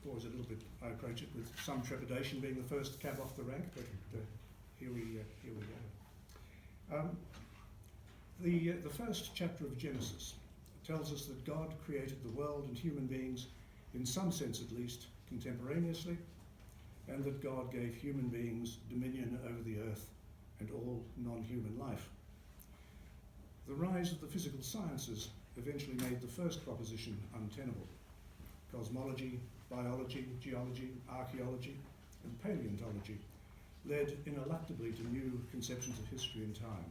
always a little bit, I approach it with some trepidation, being the first cab off the rank, but here we go. The first chapter of Genesis tells us that God created the world and human beings, in some sense at least, contemporaneously, and that God gave human beings dominion over the earth and all non-human life. The rise of the physical sciences eventually made the first proposition untenable. Cosmology, biology, geology, archaeology, and paleontology led ineluctably to new conceptions of history and time.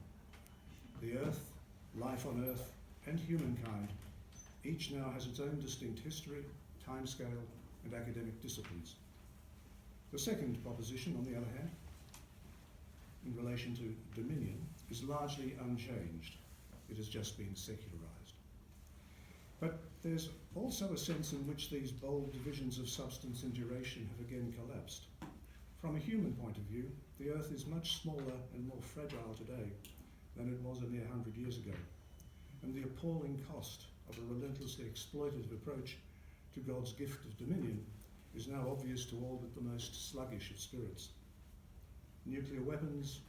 The Earth, life on Earth, and humankind each now has its own distinct history, timescale, and academic disciplines. The second proposition, on the other hand, in relation to dominion, is largely unchanged. It has just been secularized. But there's also a sense in which these bold divisions of substance and duration have again collapsed. From a human point of view, the Earth is much smaller and more fragile today than it was a mere 100 years ago, and the appalling cost of a relentlessly exploitative approach to God's gift of dominion is now obvious to all but the most sluggish of spirits. Nuclear weapons,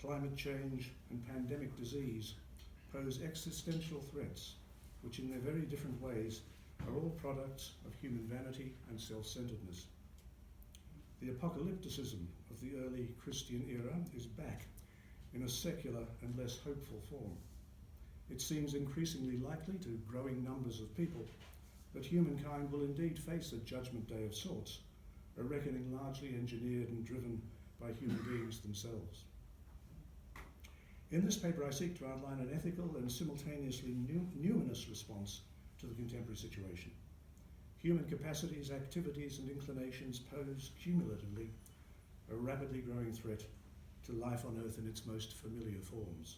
climate change, and pandemic disease pose existential threats, which in their very different ways are all products of human vanity and self-centeredness. The apocalypticism of the early Christian era is back in a secular and less hopeful form. It seems increasingly likely to growing numbers of people that humankind will indeed face a judgment day of sorts, a reckoning largely engineered and driven by human beings themselves. In this paper, I seek to outline an ethical and simultaneously numinous response to the contemporary situation. Human capacities, activities, and inclinations pose cumulatively a rapidly growing threat to life on Earth in its most familiar forms.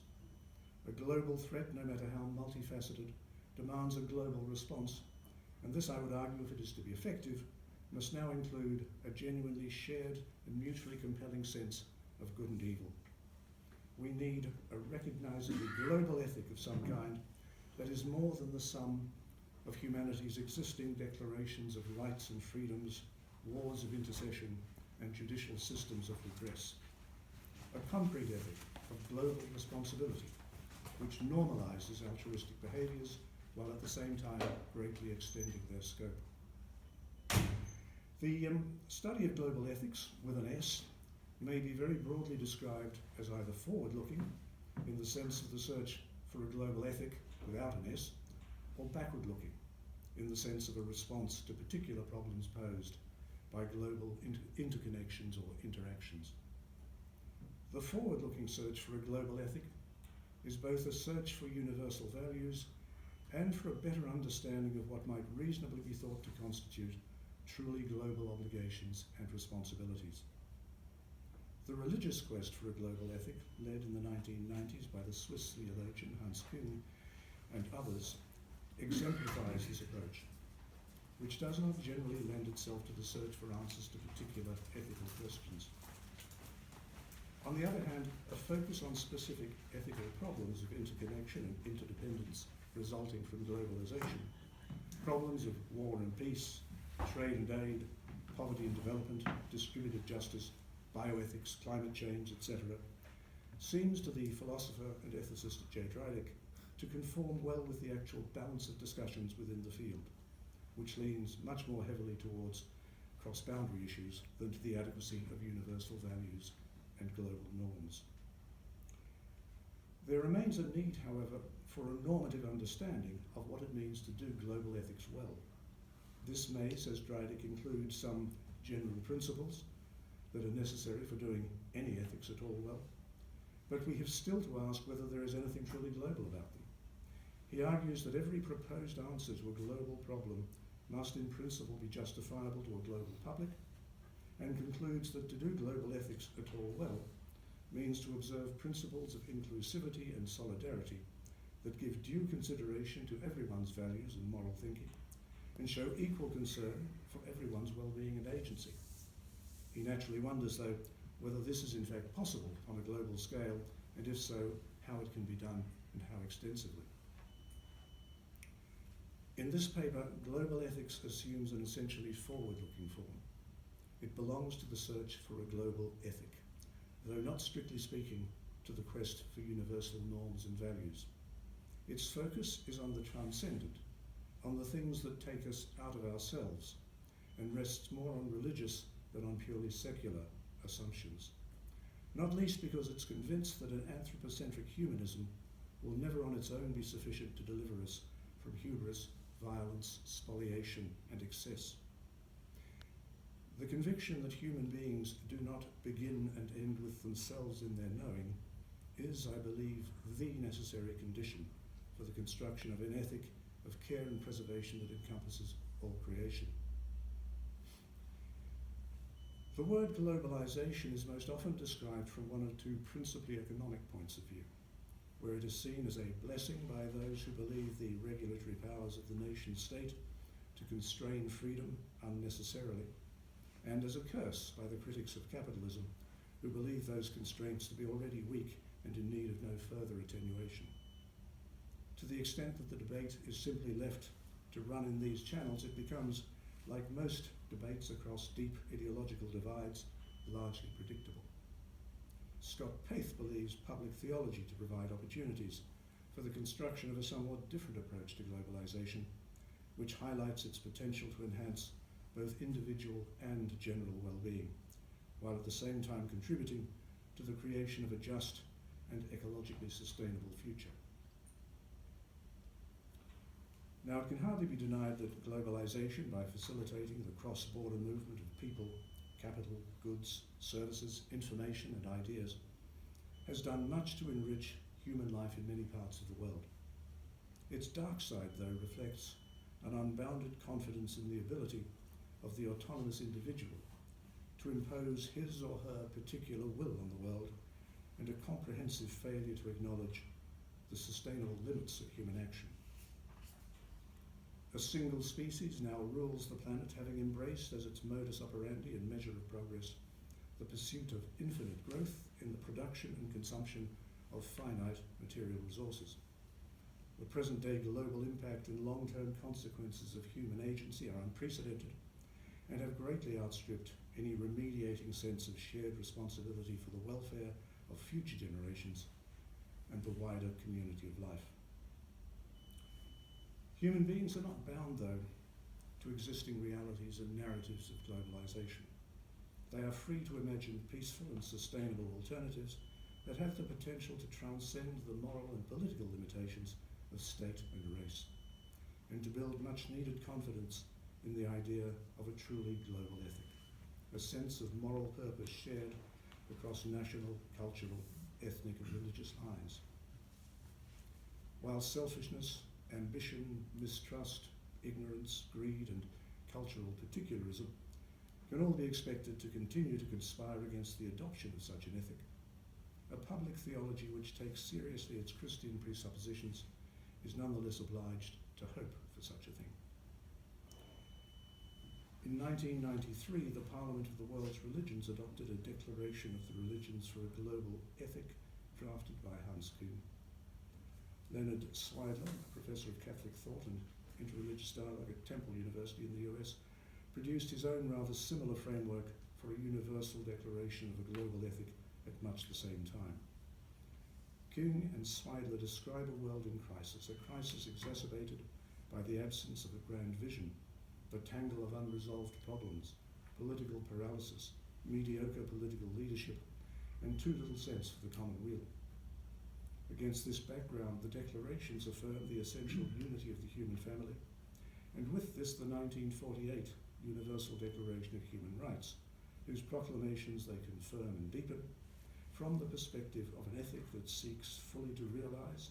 A global threat, no matter how multifaceted, demands a global response, and this, I would argue, if it is to be effective, must now include a genuinely shared and mutually compelling sense of good and evil. We need a recognizably global ethic of some kind that is more than the sum of humanity's existing declarations of rights and freedoms, wars of intercession, and judicial systems of redress. A concrete ethic of global responsibility, which normalises altruistic behaviours while at the same time greatly extending their scope. The study of global ethics, with an S, may be very broadly described as either forward-looking, in the sense of the search for a global ethic without an S, or backward-looking, in the sense of a response to particular problems posed by global interconnections or interactions. The forward-looking search for a global ethic is both a search for universal values and for a better understanding of what might reasonably be thought to constitute truly global obligations and responsibilities. The religious quest for a global ethic, led in the 1990s by the Swiss theologian Hans Küng and others, exemplifies this approach, which does not generally lend itself to the search for answers to particular ethical questions. On the other hand, a focus on specific ethical problems of interconnection and interdependence resulting from globalization, problems of war and peace, trade and aid, poverty and development, distributive justice, bioethics, climate change, etc., seems to the philosopher and ethicist J. Drydick to conform well with the actual balance of discussions within the field, which leans much more heavily towards cross-boundary issues than to the adequacy of universal values and global norms. There remains a need, however, for a normative understanding of what it means to do global ethics well. This may, says Drydick, include some general principles that are necessary for doing any ethics at all well, but we have still to ask whether there is anything truly global about them. He argues that every proposed answer to a global problem must in principle be justifiable to a global public, and concludes that to do global ethics at all well means to observe principles of inclusivity and solidarity that give due consideration to everyone's values and moral thinking, and show equal concern for everyone's well-being and agency. He naturally wonders, though, whether this is in fact possible on a global scale, and if so, how it can be done and how extensively. In this paper, global ethics assumes an essentially forward-looking form. It belongs to the search for a global ethic, though not strictly speaking to the quest for universal norms and values. Its focus is on the transcendent, on the things that take us out of ourselves, and rests more on religious than on purely secular assumptions. Not least because it's convinced that an anthropocentric humanism will never on its own be sufficient to deliver us from hubris, violence, spoliation, and excess. The conviction that human beings do not begin and end with themselves in their knowing is, I believe, the necessary condition for the construction of an ethic of care and preservation that encompasses all creation. The word globalization is most often described from one or two principally economic points of view, where it is seen as a blessing by those who believe the regulatory powers of the nation state to constrain freedom unnecessarily, and as a curse by the critics of capitalism who believe those constraints to be already weak and in need of no further attenuation. To the extent that the debate is simply left to run in these channels, it becomes, like most debates across deep ideological divides, largely predictable. Scott Paith believes public theology to provide opportunities for the construction of a somewhat different approach to globalization, which highlights its potential to enhance both individual and general well-being, while at the same time contributing to the creation of a just and ecologically sustainable future. Now, it can hardly be denied that globalization, by facilitating the cross-border movement of people, capital, goods, services, information, and ideas, has done much to enrich human life in many parts of the world. Its dark side, though, reflects an unbounded confidence in the ability of the autonomous individual to impose his or her particular will on the world, and a comprehensive failure to acknowledge the sustainable limits of human action. A single species now rules the planet, having embraced as its modus operandi and measure of progress the pursuit of infinite growth in the production and consumption of finite material resources. The present-day global impact and long-term consequences of human agency are unprecedented and have greatly outstripped any remediating sense of shared responsibility for the welfare of future generations and the wider community of life. Human beings are not bound, though, to existing realities and narratives of globalization. They are free to imagine peaceful and sustainable alternatives that have the potential to transcend the moral and political limitations of state and race, and to build much-needed confidence in the idea of a truly global ethic, a sense of moral purpose shared across national, cultural, ethnic, and religious lines. While selfishness, ambition, mistrust, ignorance, greed, and cultural particularism can all be expected to continue to conspire against the adoption of such an ethic, a public theology which takes seriously its Christian presuppositions is nonetheless obliged to hope for such a thing. In 1993, the Parliament of the World's Religions adopted a Declaration of the Religions for a Global Ethic, drafted by Hans Kuhn. Leonard Swidler, a professor of Catholic thought and interreligious dialogue at Temple University in the US, produced his own rather similar framework for a universal declaration of a global ethic at much the same time. Kuhn and Swidler describe a world in crisis, a crisis exacerbated by the absence of a grand vision, the tangle of unresolved problems, political paralysis, mediocre political leadership, and too little sense for the common weal. Against this background, the declarations affirm the essential unity of the human family, and with this the 1948 Universal Declaration of Human Rights, whose proclamations they confirm and deepen from the perspective of an ethic that seeks fully to realize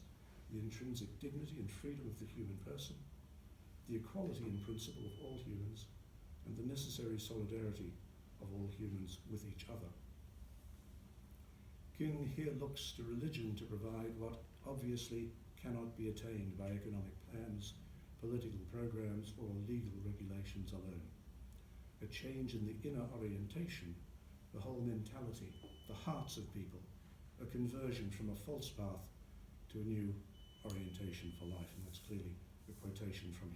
the intrinsic dignity and freedom of the human person, the equality in principle of all humans, and the necessary solidarity of all humans with each other. King here looks to religion to provide what obviously cannot be attained by economic plans, political programs, or legal regulations alone. A change in the inner orientation, the whole mentality, the hearts of people, a conversion from a false path to a new orientation for life. And that's clearly a quotation from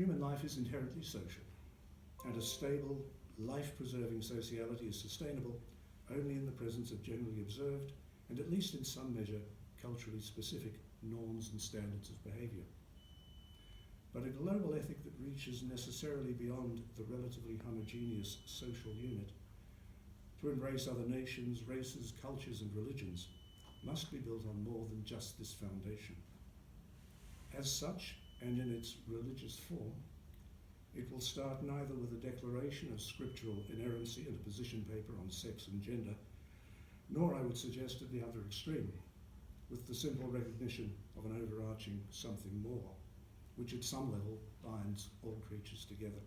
Human life is inherently social, and a stable, life-preserving sociality is sustainable only in the presence of generally observed, and at least in some measure, culturally specific norms and standards of behaviour. But a global ethic that reaches necessarily beyond the relatively homogeneous social unit to embrace other nations, races, cultures and religions must be built on more than just this foundation. As such, and in its religious form, it will start neither with a declaration of scriptural inerrancy and a position paper on sex and gender, nor, I would suggest, at the other extreme, with the simple recognition of an overarching something more, which at some level binds all creatures together.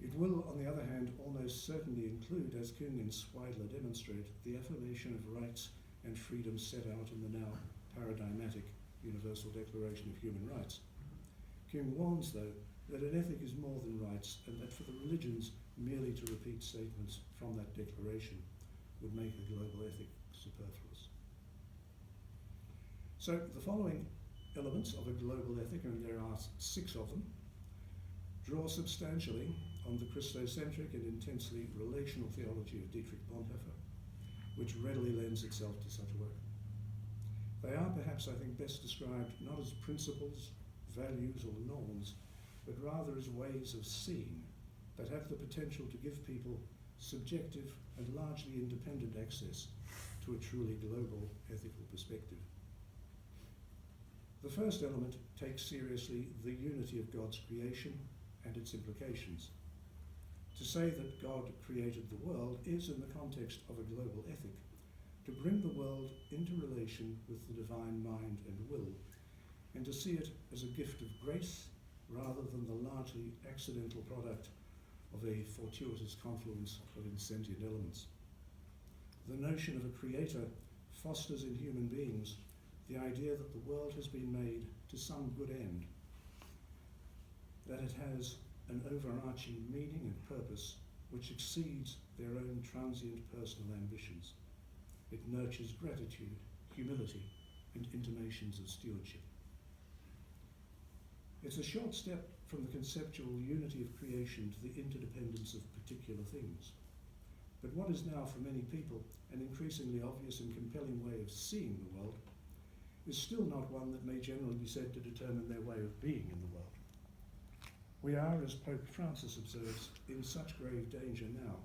It will, on the other hand, almost certainly include, as King and Sweidler demonstrate, the affirmation of rights and freedoms set out in the now paradigmatic Universal Declaration of Human Rights. King warns, though, that an ethic is more than rights, and that for the religions merely to repeat statements from that declaration would make a global ethic superfluous. So the following elements of a global ethic, and there are 6 of them, draw substantially on the Christocentric and intensely relational theology of Dietrich Bonhoeffer, which readily lends itself to such work. They are perhaps, I think, best described not as principles, values or norms, but rather as ways of seeing that have the potential to give people subjective and largely independent access to a truly global ethical perspective. The first element takes seriously the unity of God's creation and its implications. To say that God created the world is, in the context of a global ethic, to bring the world into relation with the divine mind and will, and to see it as a gift of grace rather than the largely accidental product of a fortuitous confluence of insentient elements. The notion of a creator fosters in human beings the idea that the world has been made to some good end, that it has an overarching meaning and purpose which exceeds their own transient personal ambitions. It nurtures gratitude, humility, and intimations of stewardship. It's a short step from the conceptual unity of creation to the interdependence of particular things. But what is now, for many people, an increasingly obvious and compelling way of seeing the world is still not one that may generally be said to determine their way of being in the world. We are, as Pope Francis observes, in such grave danger now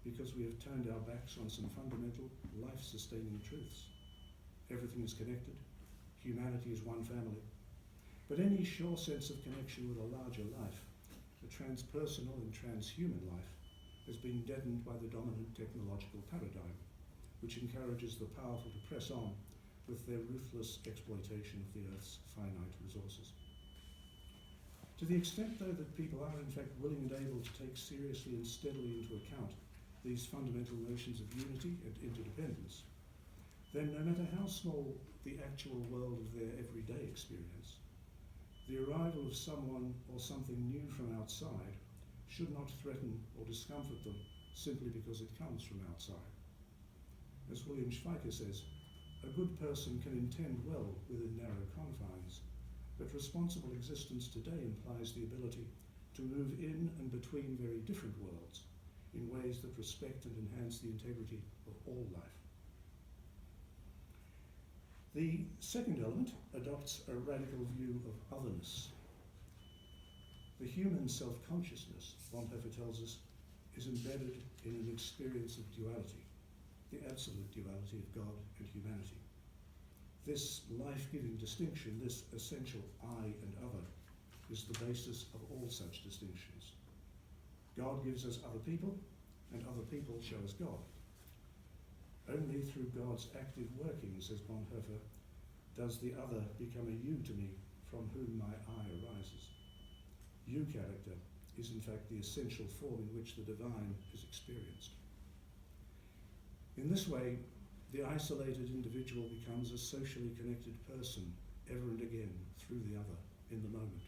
because we have turned our backs on some fundamental life-sustaining truths. Everything is connected. Humanity is one family. But any sure sense of connection with a larger life, a transpersonal and transhuman life, has been deadened by the dominant technological paradigm, which encourages the powerful to press on with their ruthless exploitation of the Earth's finite resources. To the extent, though, that people are in fact willing and able to take seriously and steadily into account these fundamental notions of unity and interdependence, then no matter how small the actual world of their everyday experience, the arrival of someone or something new from outside should not threaten or discomfort them simply because it comes from outside. As William Schweiker says, a good person can intend well within narrow confines, but responsible existence today implies the ability to move in and between very different worlds in ways that respect and enhance the integrity of all life. The second element adopts a radical view of otherness. The human self-consciousness, Bonhoeffer tells us, is embedded in an experience of duality, the absolute duality of God and humanity. This life-giving distinction, this essential I and other, is the basis of all such distinctions. God gives us other people, and other people show us God. Only through God's active working, says Bonhoeffer, does the other become a you to me from whom my I arises. You character is in fact the essential form in which the divine is experienced. In this way, the isolated individual becomes a socially connected person ever and again through the other in the moment.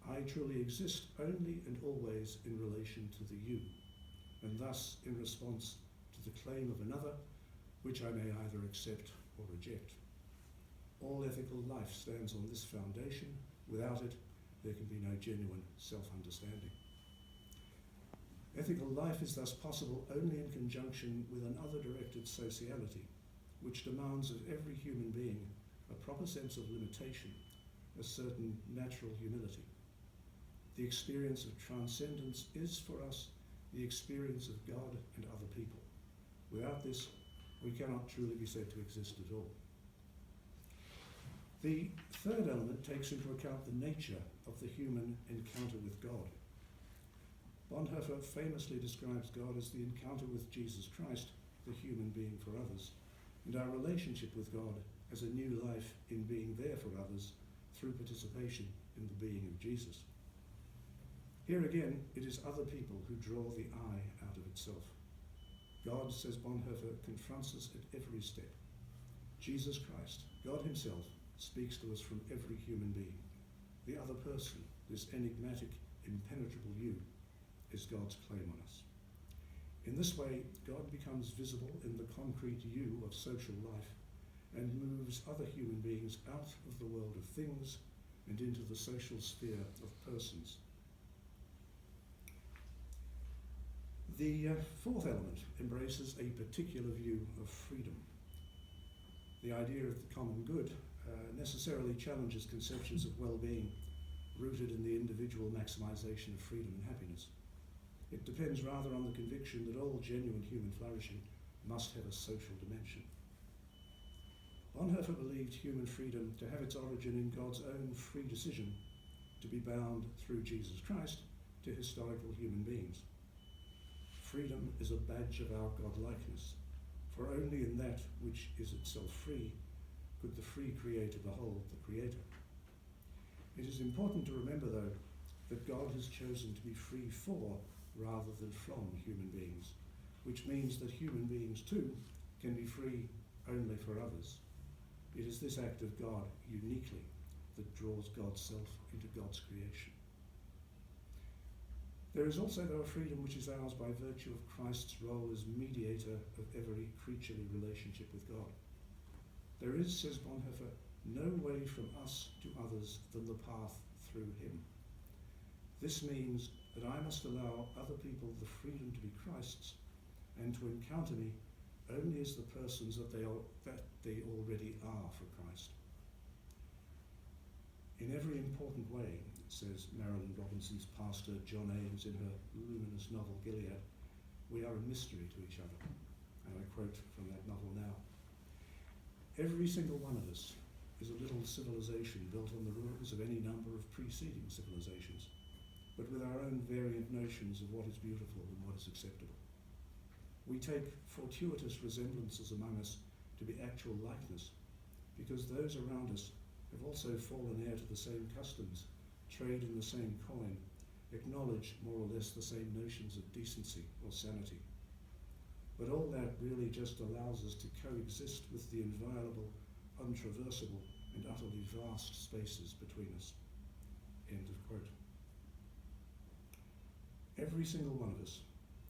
I truly exist only and always in relation to the you, and thus in response to the claim of another, which I may either accept or reject. All ethical life stands on this foundation. Without it, there can be no genuine self-understanding. Ethical life is thus possible only in conjunction with an other-directed sociality, which demands of every human being a proper sense of limitation, a certain natural humility. The experience of transcendence is for us the experience of God and other people. Without this, we cannot truly be said to exist at all. The third element takes into account the nature of the human encounter with God. Bonhoeffer famously describes God as the encounter with Jesus Christ, the human being for others, and our relationship with God as a new life in being there for others through participation in the being of Jesus. Here again, it is other people who draw the I out of itself. God, says Bonhoeffer, confronts us at every step. Jesus Christ, God himself, speaks to us from every human being. The other person, this enigmatic, impenetrable you, is God's claim on us. In this way, God becomes visible in the concrete you of social life and moves other human beings out of the world of things and into the social sphere of persons. The fourth element embraces a particular view of freedom. The idea of the common good necessarily challenges conceptions of well-being rooted in the individual maximization of freedom and happiness. It depends rather on the conviction that all genuine human flourishing must have a social dimension. Bonhoeffer believed human freedom to have its origin in God's own free decision to be bound through Jesus Christ to historical human beings. Freedom is a badge of our God-likeness, for only in that which is itself free could the free creator behold the Creator. It is important to remember, though, that God has chosen to be free for rather than from human beings, which means that human beings too can be free only for others. It is this act of God uniquely that draws God's self into God's creation. There is also, though, a freedom which is ours by virtue of Christ's role as mediator of every creaturely relationship with God. There is, says Bonhoeffer, no way from us to others than the path through him. This means that I must allow other people the freedom to be Christ's and to encounter me only as the persons that they already are for Christ. In every important way, says Marilyn Robinson's pastor John Ames in her luminous novel Gilead, we are a mystery to each other. And I quote from that novel now. Every single one of us is a little civilization built on the ruins of any number of preceding civilizations, but with our own variant notions of what is beautiful and what is acceptable. We take fortuitous resemblances among us to be actual likeness, because those around us have also fallen heir to the same customs, trade in the same coin, acknowledge more or less the same notions of decency or sanity. But all that really just allows us to coexist with the inviolable, untraversable, and utterly vast spaces between us. End of quote. Every single one of us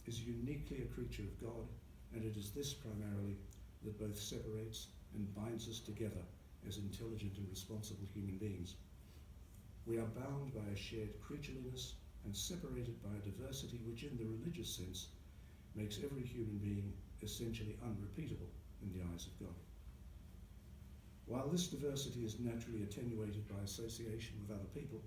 is uniquely a creature of God, and it is this primarily that both separates and binds us together as intelligent and responsible human beings. We are bound by a shared creatureliness and separated by a diversity which, in the religious sense, makes every human being essentially unrepeatable in the eyes of God. While this diversity is naturally attenuated by association with other people,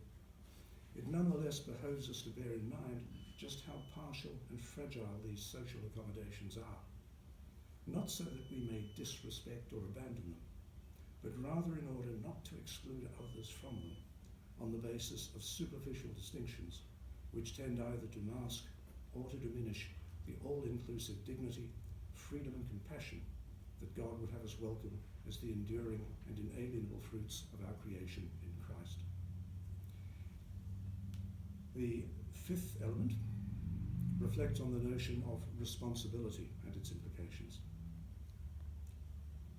it nonetheless behoves us to bear in mind just how partial and fragile these social accommodations are, not so that we may disrespect or abandon them, but rather in order not to exclude others from them on the basis of superficial distinctions which tend either to mask or to diminish the all-inclusive dignity, freedom and compassion that God would have us welcome as the enduring and inalienable fruits of our creation in Christ. The fifth element reflects on the notion of responsibility and its implications.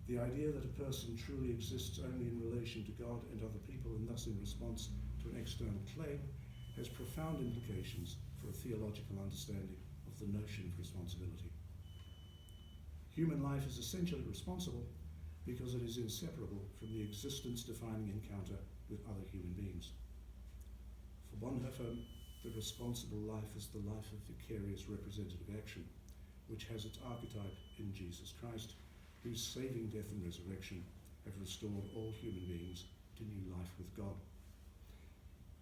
The idea that a person truly exists only in relation to God and other people and thus in response to an external claim has profound implications for a theological understanding of the notion of responsibility. Human life is essentially responsible because it is inseparable from the existence-defining encounter with other human beings. affirm the responsible life as the life of vicarious representative action, which has its archetype in Jesus Christ, whose saving death and resurrection have restored all human beings to new life with God.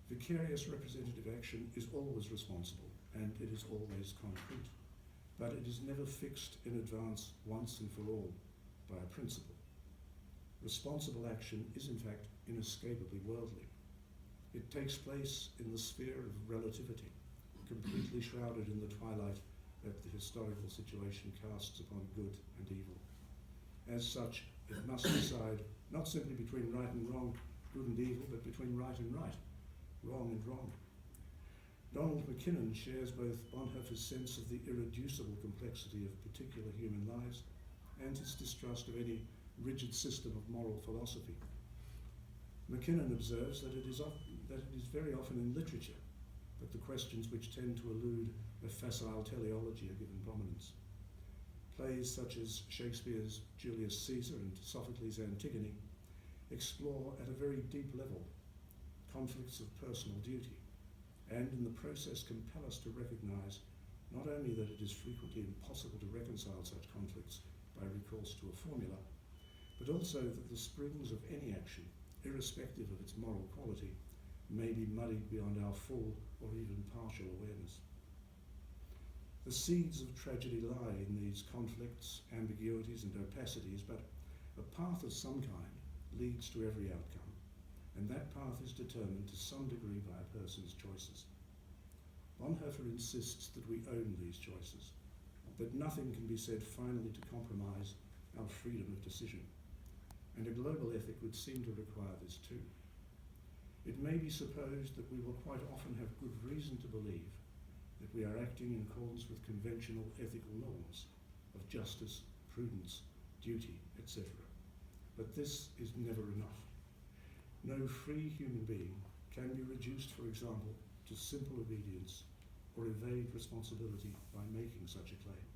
Vicarious representative action is always responsible, and it is always concrete, but it is never fixed in advance once and for all by a principle. Responsible action is in fact inescapably worldly. It takes place in the sphere of relativity, completely shrouded in the twilight that the historical situation casts upon good and evil. As such, it must decide not simply between right and wrong, good and evil, but between right and right, wrong and wrong. Donald McKinnon shares both Bonhoeffer's sense of the irreducible complexity of particular human lives and his distrust of any rigid system of moral philosophy. McKinnon observes that it is very often in literature that the questions which tend to elude a facile teleology are given prominence. Plays such as Shakespeare's Julius Caesar and Sophocles' Antigone explore at a very deep level conflicts of personal duty, and in the process compel us to recognise not only that it is frequently impossible to reconcile such conflicts by recourse to a formula, but also that the springs of any action, irrespective of its moral quality, may be muddied beyond our full or even partial awareness. The seeds of tragedy lie in these conflicts, ambiguities and opacities, but a path of some kind leads to every outcome, and that path is determined to some degree by a person's choices. Bonhoeffer insists that we own these choices, that nothing can be said finally to compromise our freedom of decision, and a global ethic would seem to require this too. It may be supposed that we will quite often have good reason to believe that we are acting in accordance with conventional ethical norms of justice, prudence, duty, etc. But this is never enough. No free human being can be reduced, for example, to simple obedience or evade responsibility by making such a claim.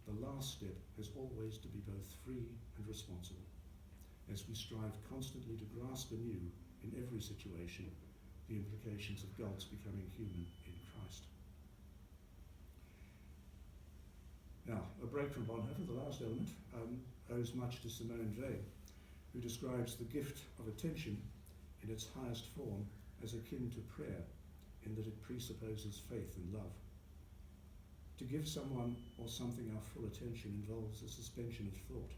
The last step has always to be both free and responsible, as we strive constantly to grasp anew in every situation the implications of God's becoming human in Christ. Now, a break from Bonhoeffer, the last element, owes much to Simone Weil, who describes the gift of attention in its highest form as akin to prayer, in that it presupposes faith and love. To give someone or something our full attention involves a suspension of thought,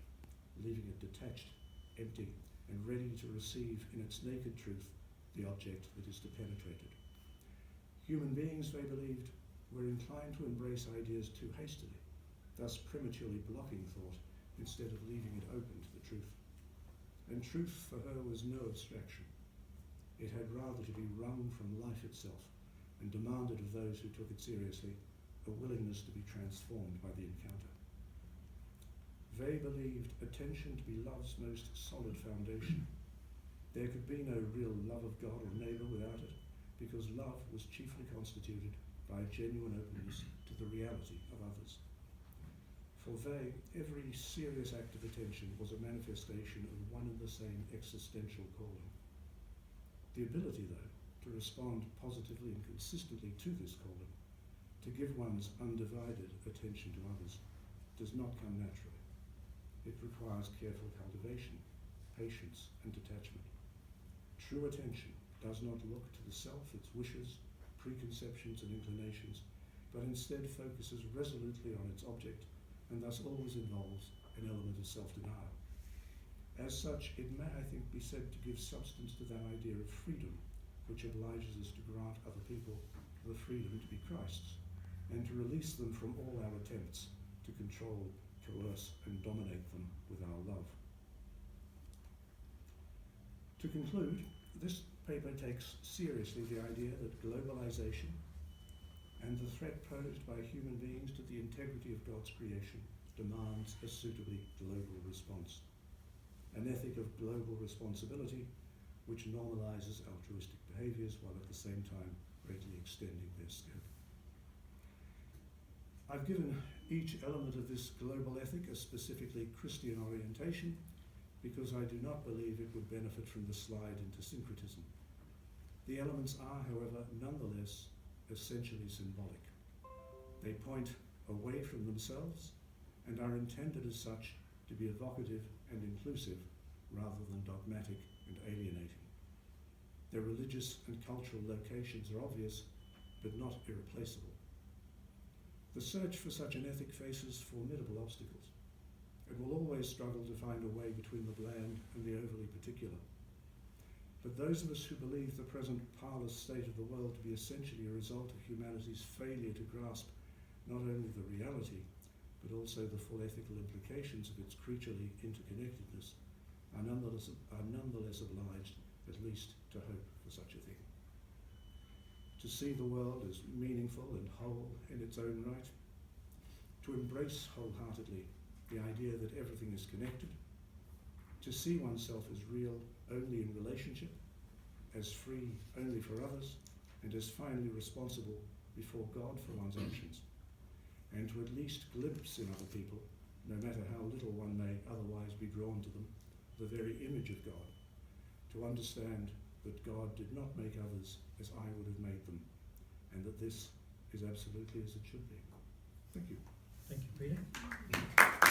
leaving it detached, empty, and ready to receive in its naked truth the object that is to penetrate it. Human beings, they believed, were inclined to embrace ideas too hastily, thus prematurely blocking thought instead of leaving it open to the truth. And truth for her was no abstraction. It had rather to be wrung from life itself and demanded of those who took it seriously a willingness to be transformed by the encounter. They believed attention to be love's most solid foundation. There could be no real love of God or neighbour without it, because love was chiefly constituted by genuine openness to the reality of others. For they, every serious act of attention was a manifestation of one and the same existential calling. The ability, though, to respond positively and consistently to this calling, to give one's undivided attention to others, does not come naturally. It requires careful cultivation, patience, and detachment. True attention does not look to the self, its wishes, preconceptions, and inclinations, but instead focuses resolutely on its object, and thus always involves an element of self-denial. As such, it may, I think, be said to give substance to that idea of freedom, which obliges us to grant other people the freedom to be Christ's, and to release them from all our attempts to control, coerce, and dominate them with our love. To conclude, this paper takes seriously the idea that globalization and the threat posed by human beings to the integrity of God's creation demands a suitably global response, an ethic of global responsibility which normalises altruistic behaviours while at the same time greatly extending their scope. I've given each element of this global ethic a specifically Christian orientation because I do not believe it would benefit from the slide into syncretism. The elements are, however, nonetheless essentially symbolic. They point away from themselves and are intended as such to be evocative and inclusive rather than dogmatic and alienating. Their religious and cultural locations are obvious, but not irreplaceable. The search for such an ethic faces formidable obstacles. It will always struggle to find a way between the bland and the overly particular. But those of us who believe the present parlous state of the world to be essentially a result of humanity's failure to grasp not only the reality, but also the full ethical implications of its creaturely interconnectedness, are nonetheless obliged, at least, to hope for such a thing. To see the world as meaningful and whole in its own right, to embrace wholeheartedly the idea that everything is connected, to see oneself as real only in relationship, as free only for others, and as finally responsible before God for one's actions, and to at least glimpse in other people, no matter how little one may otherwise be drawn to them, the very image of God, to understand that God did not make others as I would have made them, and that this is absolutely as it should be. Thank you. Thank you, Peter.